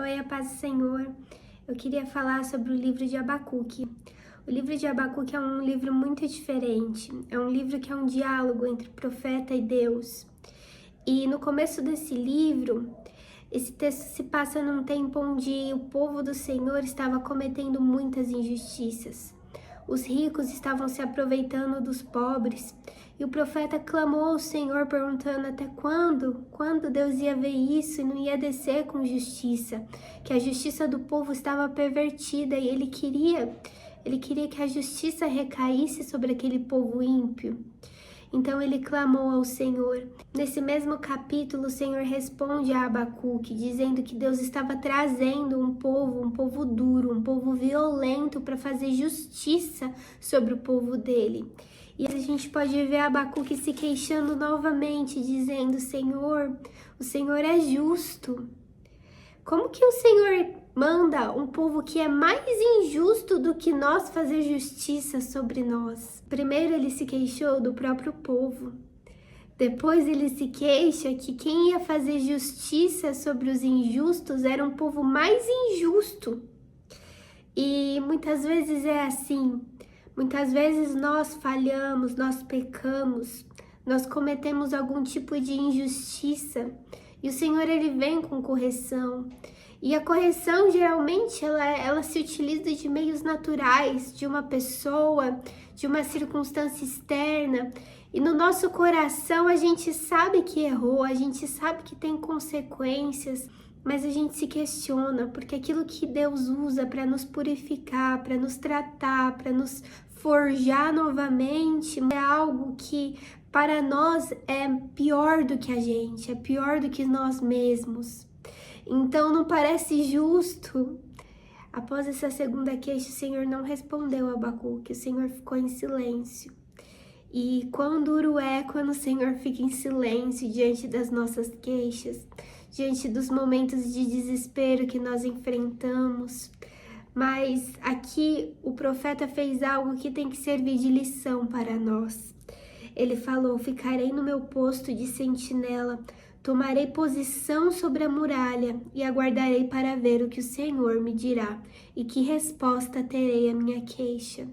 Oi, a paz do Senhor. Eu queria falar sobre o livro de Abacuque. O livro de Abacuque é um livro muito diferente. É um livro que é um diálogo entre profeta e Deus. E no começo desse livro, esse texto se passa num tempo onde o povo do Senhor estava cometendo muitas injustiças. Os ricos estavam se aproveitando dos pobres. E o profeta clamou ao Senhor perguntando até quando Deus ia ver isso e não ia descer com justiça, que a justiça do povo estava pervertida e ele queria que a justiça recaísse sobre aquele povo ímpio. Então ele clamou ao Senhor. Nesse mesmo capítulo, o Senhor responde a Abacuque, dizendo que Deus estava trazendo um povo duro, um povo violento para fazer justiça sobre o povo dele. E a gente pode ver Abacuque se queixando novamente, dizendo: Senhor, o Senhor é justo. Como que o Senhor manda um povo que é mais injusto do que nós fazer justiça sobre nós? Primeiro ele se queixou do próprio povo. Depois ele se queixa que quem ia fazer justiça sobre os injustos era um povo mais injusto. E muitas vezes é assim. Muitas vezes nós falhamos, nós pecamos, nós cometemos algum tipo de injustiça e o Senhor ele vem com correção. E a correção geralmente ela se utiliza de meios naturais, de uma pessoa, de uma circunstância externa. E no nosso coração a gente sabe que errou, a gente sabe que tem consequências, mas a gente se questiona, porque aquilo que Deus usa para nos purificar, para nos tratar, para nos forjar novamente, é algo que para nós é pior do que a gente, é pior do que nós mesmos. Então não parece justo. Após essa segunda queixa, o Senhor não respondeu a Abacuque, o Senhor ficou em silêncio. E quão duro é quando o Senhor fica em silêncio diante das nossas queixas, diante dos momentos de desespero que nós enfrentamos. Mas aqui o profeta fez algo que tem que servir de lição para nós. Ele falou: ficarei no meu posto de sentinela, tomarei posição sobre a muralha e aguardarei para ver o que o Senhor me dirá e que resposta terei à minha queixa.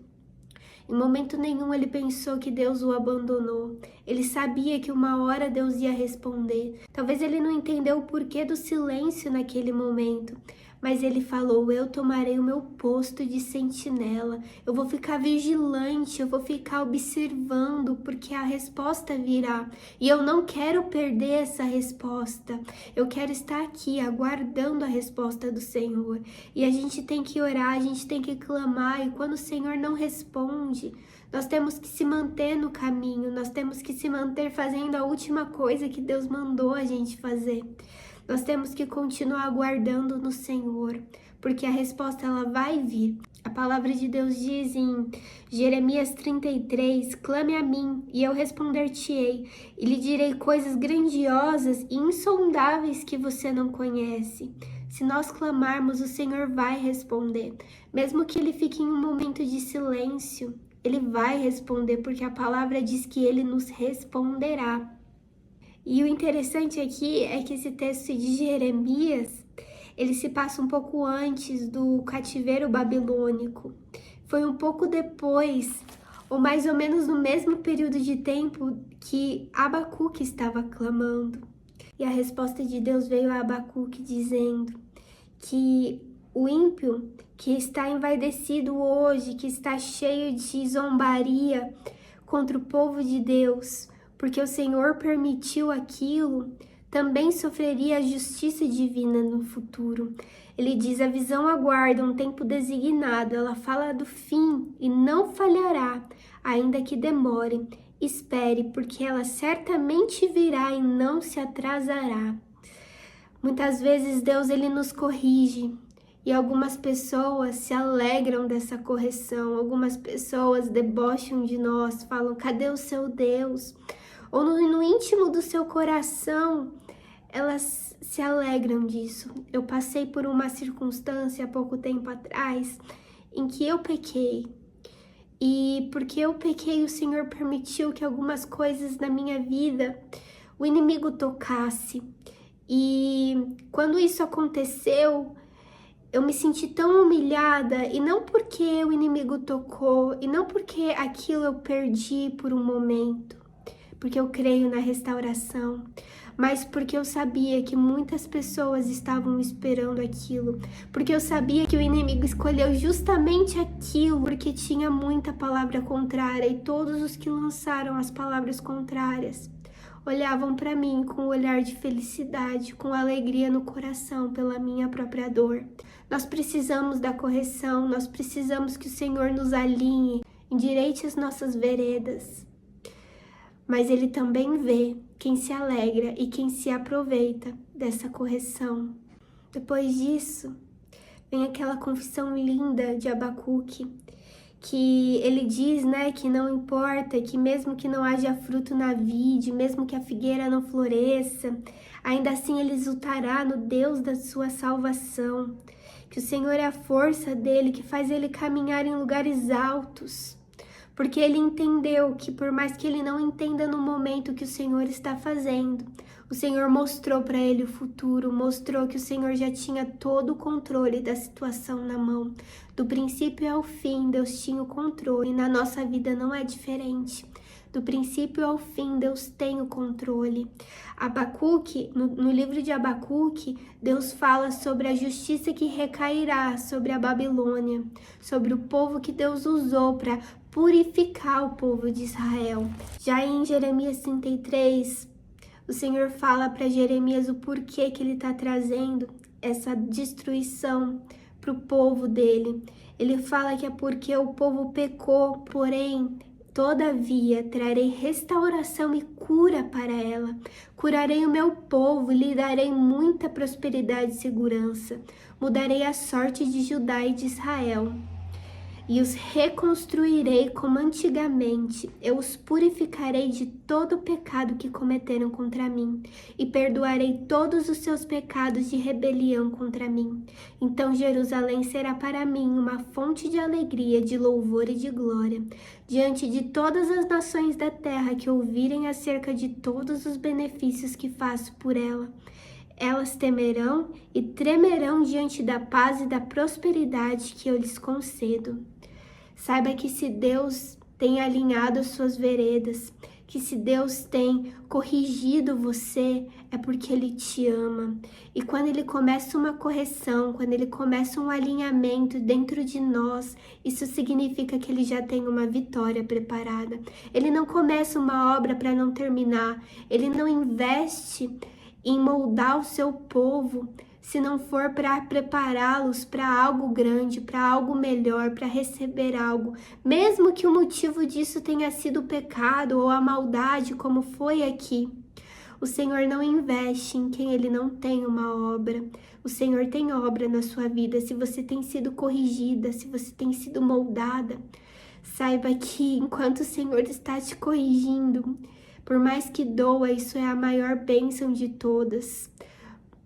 Em momento nenhum ele pensou que Deus o abandonou. Ele sabia que uma hora Deus ia responder. Talvez ele não entendeu o porquê do silêncio naquele momento. Mas ele falou: eu tomarei o meu posto de sentinela. Eu vou ficar vigilante, eu vou ficar observando, porque a resposta virá. E eu não quero perder essa resposta. Eu quero estar aqui aguardando a resposta do Senhor. E a gente tem que orar, a gente tem que clamar. E quando o Senhor não responde, nós temos que se manter no caminho. Nós temos que se manter fazendo a última coisa que Deus mandou a gente fazer. Nós temos que continuar aguardando no Senhor, porque a resposta ela vai vir. A palavra de Deus diz em Jeremias 33, clame a mim e eu responder-te-ei, e lhe direi coisas grandiosas e insondáveis que você não conhece. Se nós clamarmos, o Senhor vai responder. Mesmo que ele fique em um momento de silêncio, ele vai responder, porque a palavra diz que ele nos responderá. E o interessante aqui é que esse texto de Jeremias, ele se passa um pouco antes do cativeiro babilônico. Foi um pouco depois, ou mais ou menos no mesmo período de tempo que Abacuque estava clamando. E a resposta de Deus veio a Abacuque dizendo que o ímpio que está envaidecido hoje, que está cheio de zombaria contra o povo de Deus, porque o Senhor permitiu aquilo, também sofreria a justiça divina no futuro. Ele diz: a visão aguarda um tempo designado, ela fala do fim e não falhará, ainda que demore. Espere, porque ela certamente virá e não se atrasará. Muitas vezes Deus ele nos corrige e algumas pessoas se alegram dessa correção, algumas pessoas debocham de nós, falam: cadê o seu Deus? Ou no íntimo do seu coração, elas se alegram disso. Eu passei por uma circunstância há pouco tempo atrás em que eu pequei. E porque eu pequei, o Senhor permitiu que algumas coisas na minha vida o inimigo tocasse. E quando isso aconteceu, eu me senti tão humilhada, e não porque o inimigo tocou, e não porque aquilo eu perdi por um momento, porque eu creio na restauração, mas porque eu sabia que muitas pessoas estavam esperando aquilo, porque eu sabia que o inimigo escolheu justamente aquilo, porque tinha muita palavra contrária, e todos os que lançaram as palavras contrárias olhavam para mim com um olhar de felicidade, com alegria no coração pela minha própria dor. Nós precisamos da correção, nós precisamos que o Senhor nos alinhe, endireite as nossas veredas. Mas Ele também vê quem se alegra e quem se aproveita dessa correção. Depois disso, vem aquela confissão linda de Abacuque, que ele diz, né, que não importa, que mesmo que não haja fruto na vide, mesmo que a figueira não floresça, ainda assim ele exultará no Deus da sua salvação, que o Senhor é a força dele, que faz ele caminhar em lugares altos, porque ele entendeu que por mais que ele não entenda no momento o que o Senhor está fazendo, o Senhor mostrou para ele o futuro, mostrou que o Senhor já tinha todo o controle da situação na mão. Do princípio ao fim, Deus tinha o controle, e na nossa vida não é diferente. Do princípio ao fim, Deus tem o controle. Abacuque, no livro de Abacuque, Deus fala sobre a justiça que recairá sobre a Babilônia, sobre o povo que Deus usou para purificar o povo de Israel. Já em Jeremias 33, o Senhor fala para Jeremias o porquê que ele está trazendo essa destruição para o povo dele. Ele fala que é porque o povo pecou, porém, todavia, trarei restauração e cura para ela. Curarei o meu povo e lhe darei muita prosperidade e segurança. Mudarei a sorte de Judá e de Israel. E os reconstruirei como antigamente. Eu os purificarei de todo o pecado que cometeram contra mim, e perdoarei todos os seus pecados de rebelião contra mim. Então Jerusalém será para mim uma fonte de alegria, de louvor e de glória, diante de todas as nações da terra que ouvirem acerca de todos os benefícios que faço por ela. Elas temerão e tremerão diante da paz e da prosperidade que eu lhes concedo. Saiba que se Deus tem alinhado as suas veredas, que se Deus tem corrigido você, é porque Ele te ama. E quando Ele começa uma correção, quando Ele começa um alinhamento dentro de nós, isso significa que Ele já tem uma vitória preparada. Ele não começa uma obra para não terminar, Ele não investe em moldar o seu povo, se não for para prepará-los para algo grande, para algo melhor, para receber algo, mesmo que o motivo disso tenha sido o pecado ou a maldade, como foi aqui. O Senhor não investe em quem Ele não tem uma obra. O Senhor tem obra na sua vida. Se você tem sido corrigida, se você tem sido moldada, saiba que enquanto o Senhor está te corrigindo, por mais que doa, isso é a maior bênção de todas.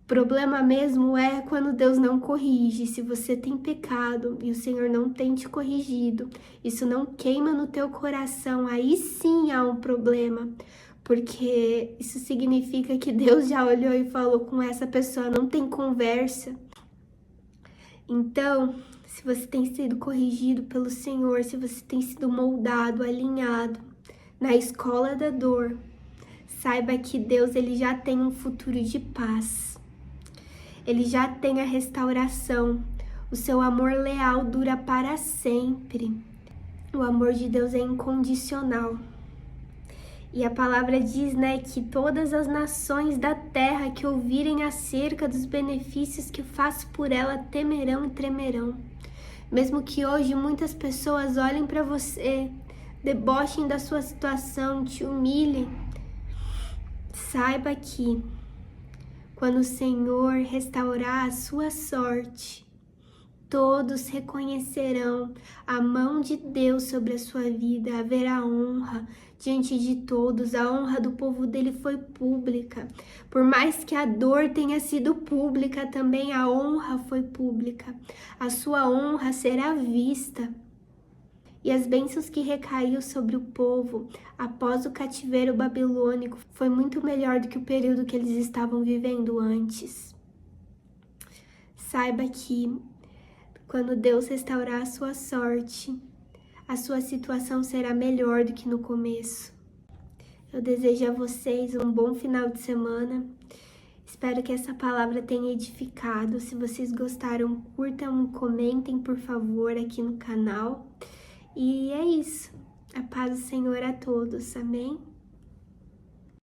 O problema mesmo é quando Deus não corrige. Se você tem pecado e o Senhor não tem te corrigido, isso não queima no teu coração, aí sim há um problema. Porque isso significa que Deus já olhou e falou com essa pessoa, não tem conversa. Então, se você tem sido corrigido pelo Senhor, se você tem sido moldado, alinhado na escola da dor, saiba que Deus ele já tem um futuro de paz. Ele já tem a restauração. O seu amor leal dura para sempre. O amor de Deus é incondicional. E a palavra diz, né, que todas as nações da terra que ouvirem acerca dos benefícios que faço por ela temerão e tremerão. Mesmo que hoje muitas pessoas olhem para você, debochem da sua situação, te humilhem, saiba que quando o Senhor restaurar a sua sorte, todos reconhecerão a mão de Deus sobre a sua vida, haverá honra diante de todos, a honra do povo dele foi pública. Por mais que a dor tenha sido pública, também a honra foi pública. A sua honra será vista. E as bênçãos que recaiu sobre o povo após o cativeiro babilônico foi muito melhor do que o período que eles estavam vivendo antes. Saiba que Quando Deus restaurar a sua sorte, a sua situação será melhor do que no começo. Eu desejo a vocês um bom final de semana. Espero que essa palavra tenha edificado. Se vocês gostaram, curtam, comentem, por favor, aqui no canal. E é isso. A paz do Senhor a todos. Amém?